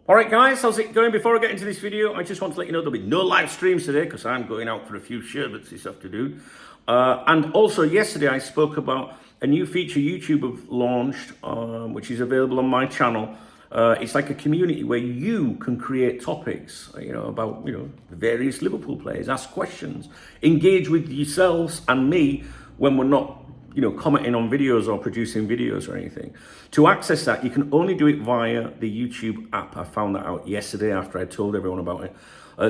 All right, guys, how's it going? Before I get into this video, I just want to let you know there'll be no live streams today because I'm going out for a few sherbets this afternoon. And also, yesterday I spoke about a new feature YouTube have launched, which is available on my channel. It's like a community where you can create topics, about, the various Liverpool players, ask questions, engage with yourselves and me when we're not commenting on videos or producing videos or anything. To access that, you can only do it via the YouTube app. I found that out yesterday after I told everyone about it.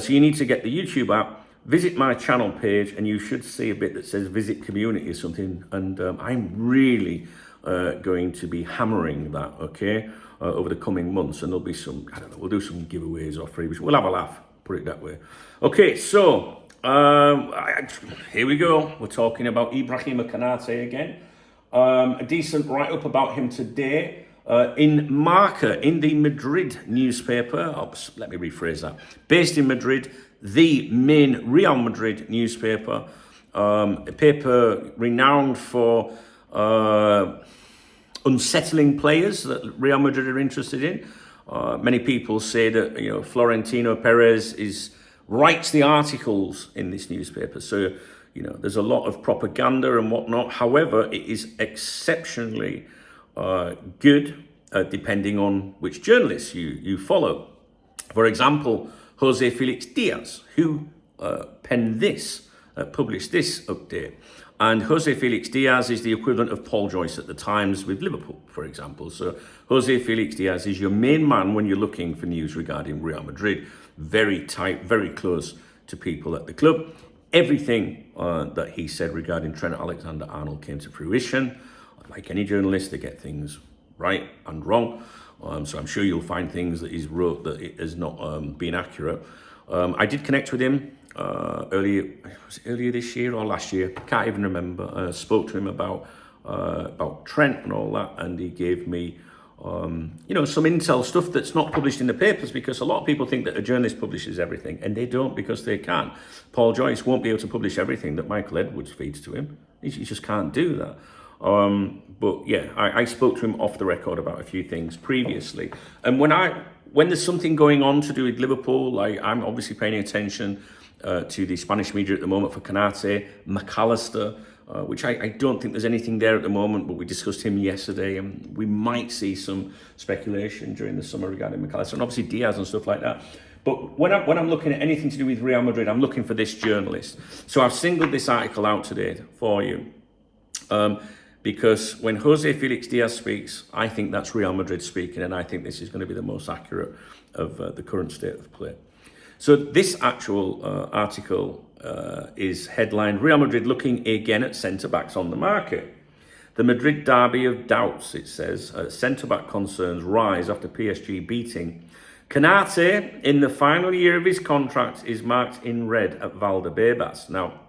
So you need to get the YouTube app, visit my channel page, and you should see a bit that says visit community or something. And I'm really going to be hammering that, okay, over the coming months. And there'll be some, we'll do some giveaways or freebies. We'll have a laugh, put it that way. Okay, so here we go. We're talking about Ibrahima Konaté again. A decent write-up about him today in Marca, in the Madrid newspaper. Let me rephrase that. Based in Madrid, the main Real Madrid newspaper, a paper renowned for unsettling players that Real Madrid are interested in. Many people say that Florentino Pérez writes the articles in this newspaper. So, there's a lot of propaganda and whatnot. However, it is exceptionally good, depending on which journalists you follow. For example, Jose Felix Diaz, who penned this, published this update. And Jose Felix Diaz is the equivalent of Paul Joyce at the Times with Liverpool, for example. So Jose Felix Diaz is your main man when you're looking for news regarding Real Madrid. Very tight, very close to people at the club. Everything that he said regarding Trent Alexander-Arnold came to fruition. Like any journalist, they get things right and wrong. So I'm sure you'll find things that he's wrote that it has not been accurate. I did connect with him earlier this year or last year. Can't even remember. Spoke to him about Trent and all that, and he gave me some intel stuff that's not published in the papers, because a lot of people think that a journalist publishes everything, and they don't, because they can't. Paul Joyce won't be able to publish everything that Michael Edwards feeds to him. He just can't do that. But yeah, I spoke to him off the record about a few things previously. And when there's something going on to do with Liverpool, like I'm obviously paying attention to the Spanish media at the moment for Konaté, McAllister, which I don't think there's anything there at the moment, but we discussed him yesterday, and we might see some speculation during the summer regarding McAllister, and obviously Diaz and stuff like that. But when I'm looking at anything to do with Real Madrid, I'm looking for this journalist. So I've singled this article out today for you, because when Jose Felix Diaz speaks, I think that's Real Madrid speaking, and I think this is going to be the most accurate of the current state of play. So this actual article is headlined, Real Madrid looking again at centre-backs on the market. The Madrid derby of doubts, it says. Centre-back concerns rise after PSG beating. Konaté, in the final year of his contract, is marked in red at Valdebebas. Now,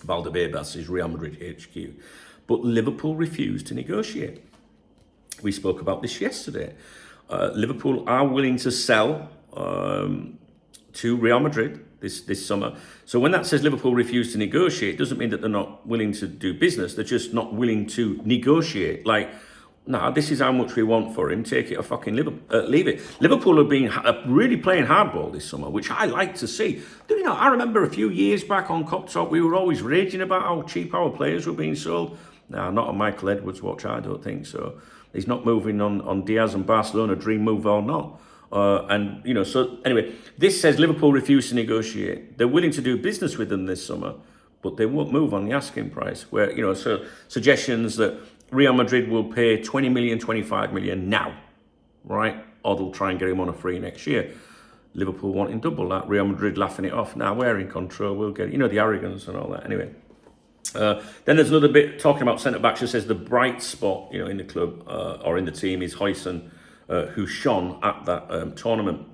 Valdebebas is Real Madrid HQ. But Liverpool refused to negotiate. We spoke about this yesterday. Liverpool are willing to sell to Real Madrid this summer. So when that says Liverpool refused to negotiate, it doesn't mean that they're not willing to do business. They're just not willing to negotiate. Like, nah, this is how much we want for him. Take it or fucking leave it. Liverpool have been really playing hardball this summer, which I like to see. I remember a few years back on Cop Talk, we were always raging about how cheap our players were being sold. Nah, not on Michael Edwards' watch, I don't think so. He's not moving on Diaz and Barcelona, dream move or not. So anyway, this says Liverpool refused to negotiate. They're willing to do business with them this summer, but they won't move on the asking price. Where, so suggestions that Real Madrid will pay 20 million, 25 million now, right? Or they'll try and get him on a free next year. Liverpool wanting double that. Real Madrid laughing it off. Now we're in control. We'll get, the arrogance and all that. Anyway. Then there's another bit talking about centre-backs. It says the bright spot, in the club or in the team is Huijsen, who shone at that tournament.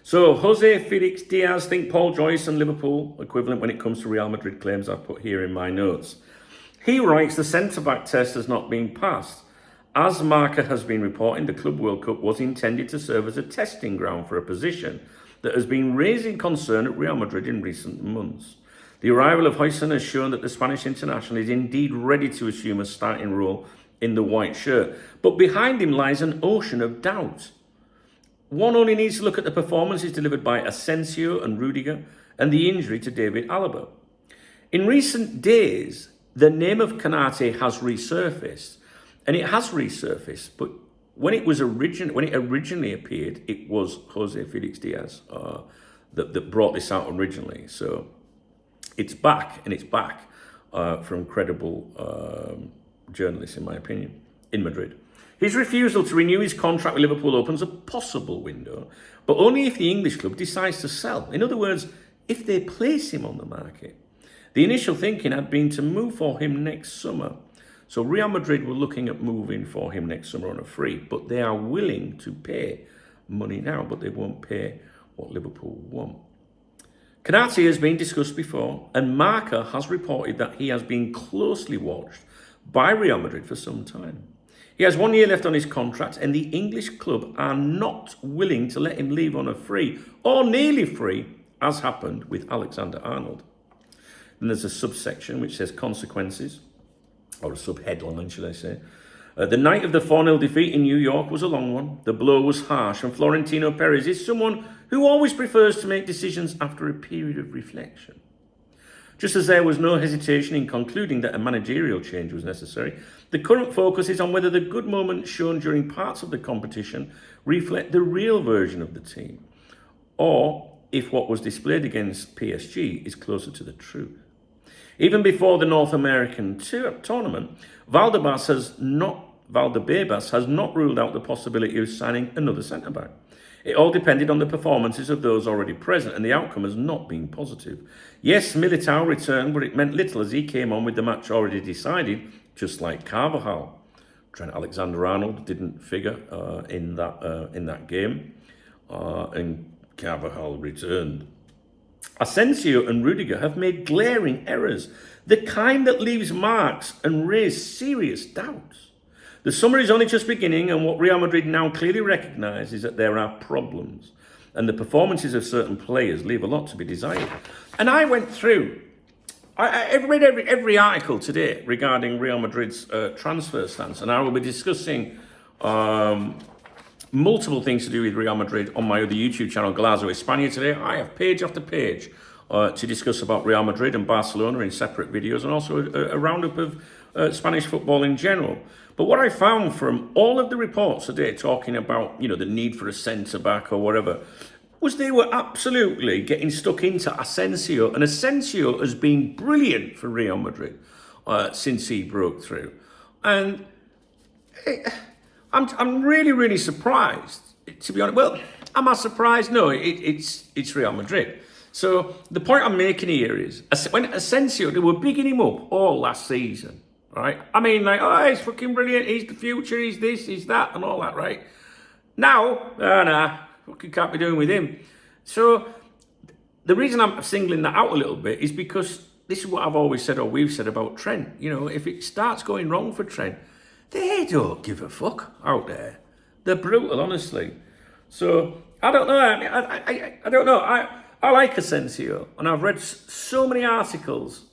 So Jose Felix Diaz think Paul Joyce and Liverpool equivalent when it comes to Real Madrid claims I've put here in my notes. He writes the centre-back test has not been passed. As Marca has been reporting, the Club World Cup was intended to serve as a testing ground for a position that has been raising concern at Real Madrid in recent months. The arrival of Huijsen has shown that the Spanish international is indeed ready to assume a starting role in the white shirt. But behind him lies an ocean of doubt. One only needs to look at the performances delivered by Asensio and Rudiger and the injury to David Alaba. In recent days, the name of Konaté has resurfaced, and it has resurfaced, but when it originally appeared, it was Jose Felix Diaz that brought this out originally. So it's back, and it's back from credible journalists, in my opinion, in Madrid. His refusal to renew his contract with Liverpool opens a possible window, but only if the English club decides to sell. In other words, if they place him on the market. The initial thinking had been to move for him next summer. So Real Madrid were looking at moving for him next summer on a free, but they are willing to pay money now, but they won't pay what Liverpool want. Konaté has been discussed before, and Marca has reported that he has been closely watched by Real Madrid for some time. He has 1 year left on his contract, and the English club are not willing to let him leave on a free, or nearly free, as happened with Alexander-Arnold. Then there's a subsection which says consequences, or a sub-headline, should I say. The night of the 4-0 defeat in New York was a long one. The blow was harsh, and Florentino Pérez is someone who always prefers to make decisions after a period of reflection. Just as there was no hesitation in concluding that a managerial change was necessary, the current focus is on whether the good moments shown during parts of the competition reflect the real version of the team, or if what was displayed against PSG is closer to the truth. Even before the North American tournament, Valdebebas has not ruled out the possibility of signing another centre-back. It all depended on the performances of those already present, and the outcome has not been positive. Yes, Militao returned, but it meant little as he came on with the match already decided, just like Carvajal. Trent Alexander-Arnold didn't figure in that game, and Carvajal returned. Asensio and Rudiger have made glaring errors, the kind that leaves marks and raise serious doubts. The summer is only just beginning, and what Real Madrid now clearly recognise is that there are problems, and the performances of certain players leave a lot to be desired. And I went through, I read every article today regarding Real Madrid's transfer stance, and I will be discussing multiple things to do with Real Madrid on my other YouTube channel, Golazo España today. I have page after page to discuss about Real Madrid and Barcelona in separate videos, and also a roundup of Spanish football in general. But what I found from all of the reports today talking about, the need for a centre-back or whatever, was they were absolutely getting stuck into Asensio. And Asensio has been brilliant for Real Madrid since he broke through. And I'm really, really surprised, to be honest. Well, am I surprised? No, it's Real Madrid. So the point I'm making here is, when Asensio, they were bigging him up all last season, right? I mean, like, oh, he's fucking brilliant, he's the future, he's this, he's that, and all that, right? Now, fucking can't be doing with him. So the reason I'm singling that out a little bit is because this is what I've always said, or we've said about Trent. If it starts going wrong for Trent, they don't give a fuck out there. They're brutal, honestly. So I don't know. I don't know. I like Asensio, and I've read so many articles,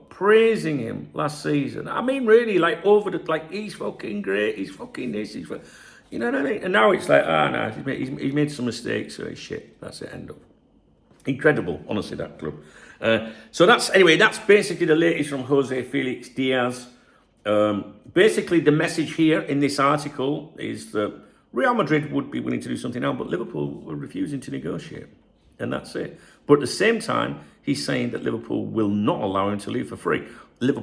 praising him last season. I mean, really, like he's fucking great. He's fucking this. You know what I mean? And now it's like, no, he's made some mistakes. So he's shit. That's it. End of. Incredible, honestly, that club. So that's basically the latest from Jose Felix Diaz. Basically, the message here in this article is that Real Madrid would be willing to do something now, but Liverpool were refusing to negotiate. And that's it. But at the same time, he's saying that Liverpool will not allow him to leave for free.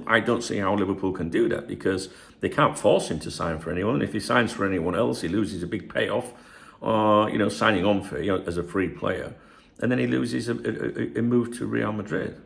I don't see how Liverpool can do that, because they can't force him to sign for anyone. And if he signs for anyone else, he loses a big payoff, signing on for as a free player. And then he loses a move to Real Madrid.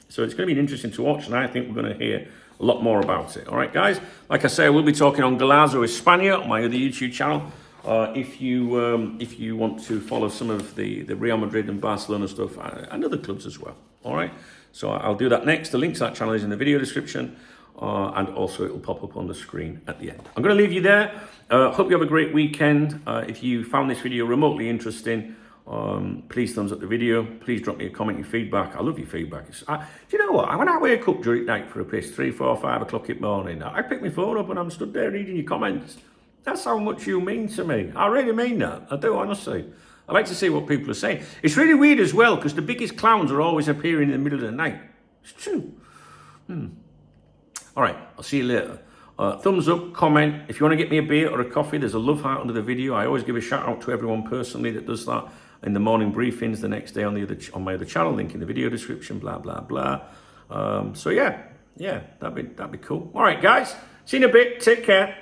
So it's going to be interesting to watch, and I think we're going to hear a lot more about it. All right, guys? Like I say, I will be talking on Golazo España on my other YouTube channel. If you want to follow some of the Real Madrid and Barcelona stuff and other clubs as well. All right, so I'll do that next. The link to that channel is in the video description, and also it will pop up on the screen at the end. I'm going to leave you there. Hope you have a great weekend. If you found this video remotely interesting, please thumbs up the video. Please drop me a comment, your feedback. I love your feedback. Do you know what? When I wake up during night for a piss, 3, 4, 5 o'clock in the morning, I pick my phone up and I'm stood there reading your comments. That's how much you mean to me. I really mean that. I do, honestly. I like to see what people are saying. It's really weird as well, because the biggest clowns are always appearing in the middle of the night. It's true. All right, I'll see you later. Thumbs up, comment. If you want to get me a beer or a coffee, there's a love heart under the video. I always give a shout out to everyone personally that does that in the morning briefings the next day on my other channel, link in the video description, blah, blah, blah. So yeah, that'd be cool. All right, guys, see you in a bit. Take care.